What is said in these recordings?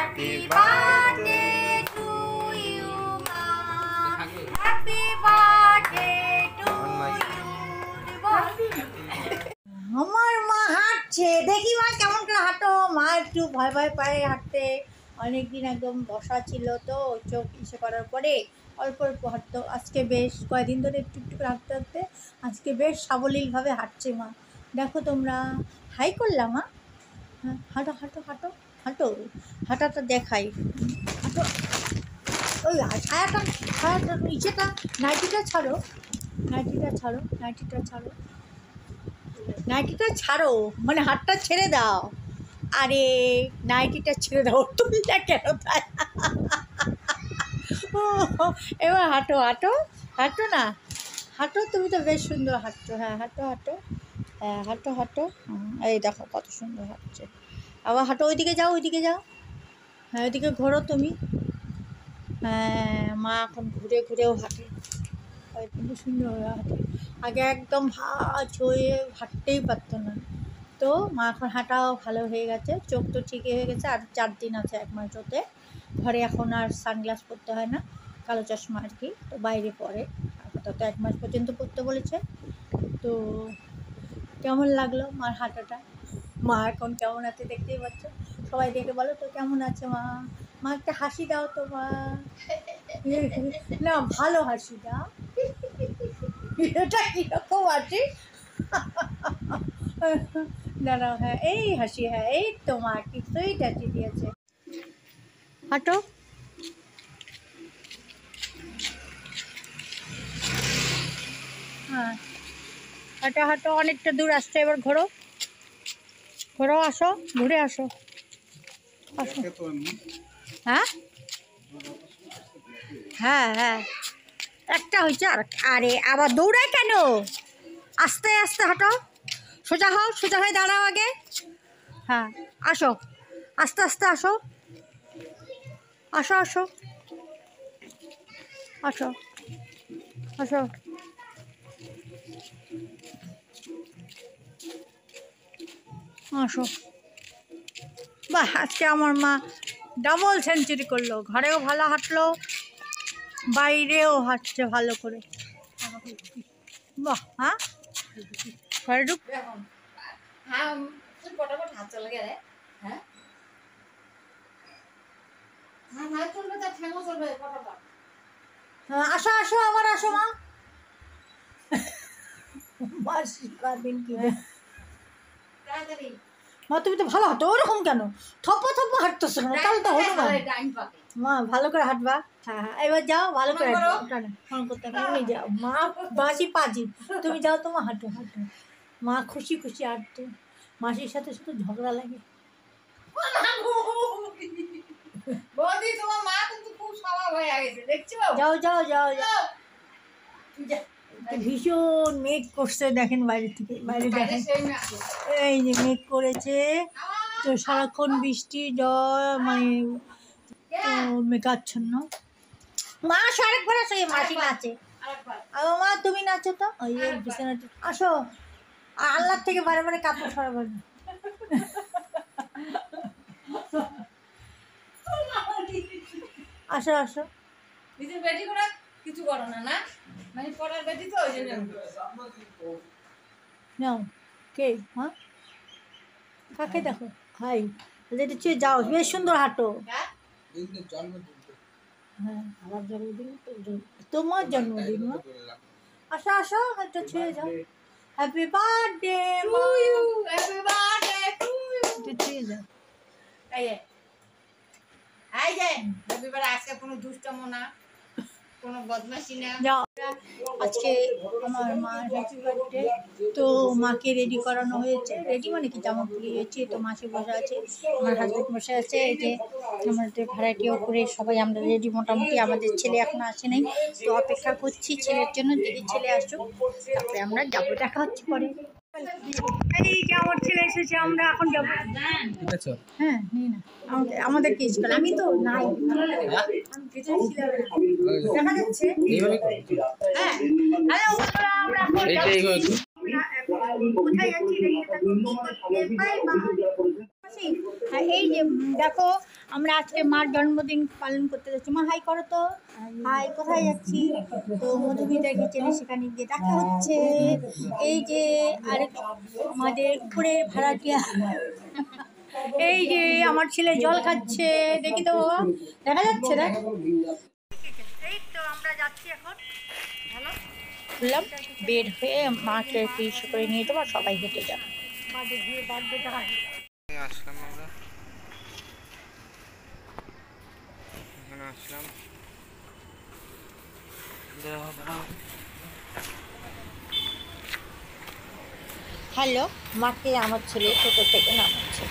Happy birthday to you, Ma. Happy birthday to you. আমার মা হাঁটছে, দেখি মা কেমন করে হাঁটো। মা একটু ভয় ভয় পায় হাঁটতে, অনেকদিন একদম বসা ছিল তো, চোখ ইসে করার পরে অল্প অল্প হাঁটতো। আজকে বেশ কয়েকদিন ধরে একটু একটু করে হাঁটতে হাঁটতে আজকে বেশ সাবলীলভাবে হাঁটছে মা। দেখো তোমরা, হাই করলাম মা। হ্যাঁ, হাঁটো হাঁটো হাঁটো হাঁটো, হাঁটাটা দেখাই, হাঁটো। ওই ছায়াটা ছায়াটা নিচেটা, নাইটিটা ছাড়ো, নাইটিটা ছাড়ো, নাইটিটা ছাড়ো, নাইটিটা ছাড়ো, মানে হাতটা ছেড়ে দাও। আরে নাইটিটা ছেড়ে দাও, তুমি না কেন তাই। এবার হাঁটো হাঁটো হাঁটো না, হাঁটো, তুমি তো বেশ সুন্দর হাঁটছো। হ্যাঁ হাঁটো হাঁটো, হ্যাঁ হাঁটো হাঁটো, এই দেখো কত সুন্দর হাঁটছে। আবার হাঁটো, ওইদিকে যাও, ওইদিকে যাও, হ্যাঁ ওইদিকে ঘোরো তুমি। হ্যাঁ মা এখন ঘুরে ঘুরেও হাঁটে, কিন্তু সুন্দর হাঁটে। আগে একদম ভাঁজ হয়ে হাঁটতেই পারতো না, তো মা এখন হাঁটাও ভালো হয়ে গেছে, চোখ তো ঠিকই হয়ে গেছে। আর 4 দিন আছে 1 মাস হতে। ঘরে এখন আর সানগ্লাস পরতে হয় না, কালো চশমা আর কি, তো বাইরে পরে আপাতত 1 মাস পর্যন্ত পরতে বলেছে। তো কেমন লাগলো মার হাঁটাটা? মা এখন কেমন আছে দেখতেই পাচ্ছ, সবাই দেখে বলো তো কেমন আছে মা। মা একটা হাসি দাও তো মা, না ভালো হাসি দাও। এটা কীরকম হাসি? দাঁড়াও, হ্যাঁ এই হাসি, হ্যাঁ এই তো মা কি সুইট হাসি দিয়েছে। হাঁটো, হ্যাঁ হাঁটো হাঁটো, অনেকটা দূর আসছে, এবার ঘোরো ঘোরো, আসো ঘুরে আসো, আসো। হ্যাঁ হ্যাঁ হ্যাঁ, একটা হয়েছে। আর আরে আবার দৌড়ায় কেন? আস্তে আস্তে হাঁটো, সোজা হও, সোজা হয়ে দাঁড়াও আগে। হ্যাঁ আসো, আস্তে আস্তে আসো, আসো আসো আসো আসো, আসো। বাহ, আজকে আমার মা ডাবল সেঞ্চুরি করলো, ঘরেও ভালো হাঁটলো, বাইরেও হাঁটছে ভালো করে। বাহ, হ্যাঁ ঘরে ঢুক। আসো আসো, আবার আসো মা। দিন কি মা, তুমি তো ভালো হাঁটো, ওরকম কেন থপ্পা থপ্পা হাঁটতেছো না? তাহলে তো হলো না মা, ভালো করে হাঁটবা। হ্যাঁ হ্যাঁ, এবার যাও ভালো করে ফোন করতে তুমি যাও মা, বাসি পাজি, তুমি যাও, তোমার হাঁটো হাঁটো। মা খুশি খুশি হাঁটতো, মাসির সাথে শুধু ঝগড়া লাগে। যাও যাও যাও যাও, ভীষণ মেঘ করছে দেখেন, বাইরে থেকে, বাইরে দেখেন এই যে মেঘ করেছে, তো সারাক্ষণ বৃষ্টি জল, মানে মেঘাচ্ছন্ন। মা আসো, আরেকবার আসো, এই মাসি নাচে। মা তুমি নাচো তো, ওই বিছানাতে আসো, আল্লাহ থেকে বারে বারে কাপড় সরাবার। আসো আসো, কিছু করো না, না মানে পড়ার বেটি তো, ওই জন্য নাও কে, হ্যাঁ কাকে দেখো, হাই যেটা চেয়ে যাও, বেশ সুন্দর হাঁটো। হ্যাঁ আমার জন্মদিন, তোমার জন্মদিন মা, আসো আসো, একটা ছুঁয়ে যাও। Happy birthday to you, happy birthday to you, এটা ছুঁয়ে যাও। এই যে এই যে হ্যাপি বার্থডে। আজকে কোনো দুষ্টমো না, কোনো বদমাশি না। যাও, আজকে আমার মার হ্যাপি বার্থডে, তো মাকে রেডি করানো হয়েছে, রেডি মানে কি জামা পরিয়েছি, তো মাসি বসে আছে, আমার হাজবেন্ড বসে আছে, এই যে আমাদের ভাড়াটিও করে সবাই আমরা রেডি মোটামুটি। আমাদের ছেলে এখনো আসে নাই, তো অপেক্ষা করছি ছেলের জন্য, যদি ছেলে আসুক তারপরে আমরা যাবো, দেখা হচ্ছে পরে। এই যে আমার ছেলে এসেছে, আমরা এখন যাবো। হ্যাঁ নিয়ে না, আমাদের কি স্কুল, আমি তো নাই, আমি ভেতরে ছিলাম না। দেখা যাচ্ছে। হ্যাঁ হ্যালো বন্ধুরা, আমরা এখন যাচ্ছি। কোথায় যাচ্ছি দেখতে থাকো, কি করতে, বাই বাই। হ্যাঁ, এই যে দেখো আমরা আজকে মার জন্মদিন পালন করতে যাচ্ছি। মা হাই করো তো। হাই, কোথায় যাচ্ছি? তো মধুমিতার কিচেনে, সেখানে গিয়ে দেখা হচ্ছে। এই যে আরেক আমাদের উপরে ভাড়াটিয়া, এই যে আমার ছেলে জল খাচ্ছে, দেখি তো বাবা, দেখা যাচ্ছে না? এই তো আমরা যাচ্ছি এখন। ভালো খুললাম, বের হয়ে মাকে রিক্সা করে নিয়ে যাবো, সবাই হেঁটে যাবো। আসলাম আমরা, এখানে আসলাম। হ্যালো, মাকে আমার ছেলে ছোটো থেকে নামাচ্ছে।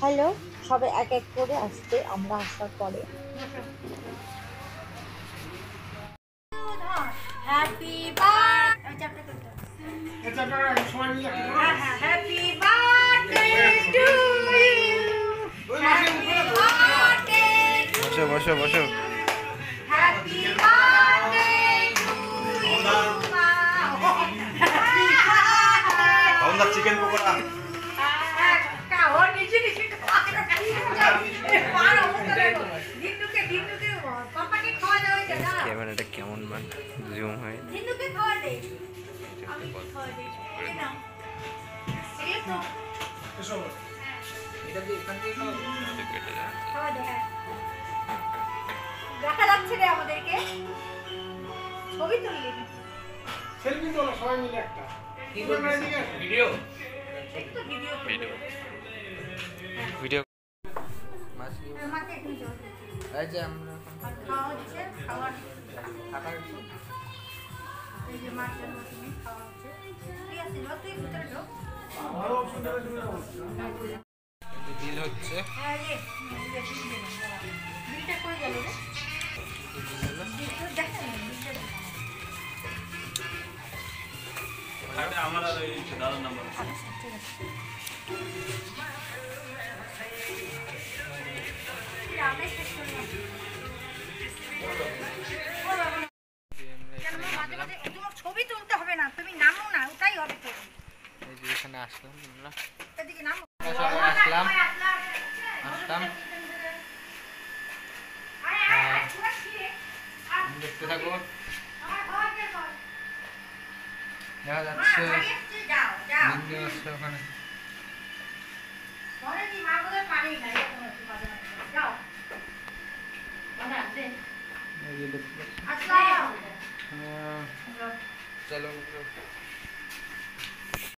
হ্যালো, সবাই এক এক করে আসতে, আমরা আসার পরে। Happy birthday to you, happy birthday, বসো বসো বসো। Happy birthday to you. Chicken pakora. ক্যামেরাটা কেমন মান জুম হয়। দেখা যাচ্ছে রে আমাদেরকে, ছবি তুললি, সেলফি তোলো সবাই মিলে একটা ভিডিও একটু ভিডিও ভিডিও ভিডিও আমাকে একটু জল দে। এই যে আমরা আর খাওয়া হচ্ছে, খাওয়ার থাকার এই যে মাছ জন্মদিনে খাওয়া হচ্ছে। ঠিক আছে, জল তুই ভিতরে ঢোক। বিল হচ্ছে। হ্যাঁ রে, বিলটা কই গেল রে? বিলটা দেখা নেই, বিলটা দেখা নেই। আমার আর ওই দাদার নাম্বার আচ্ছা, ঠিক আছে। আমরা শেষ করলাম। মাঝে মাঝে তোমার ছবি তুলতে হবে না, তুমি নামো না, ওটাই হবে তো। এই যে এখানে আসলাম আমরা, এদিকে নামো। সবাই আসলাম আসলাম দেখতে থাকো। দেখা যাচ্ছে যাও যাও, বিন্দু আছে ওখানে। ঘরে কি মা বোধহয় পানি নাই, এরকম একটু মাঝে মাঝে যাও।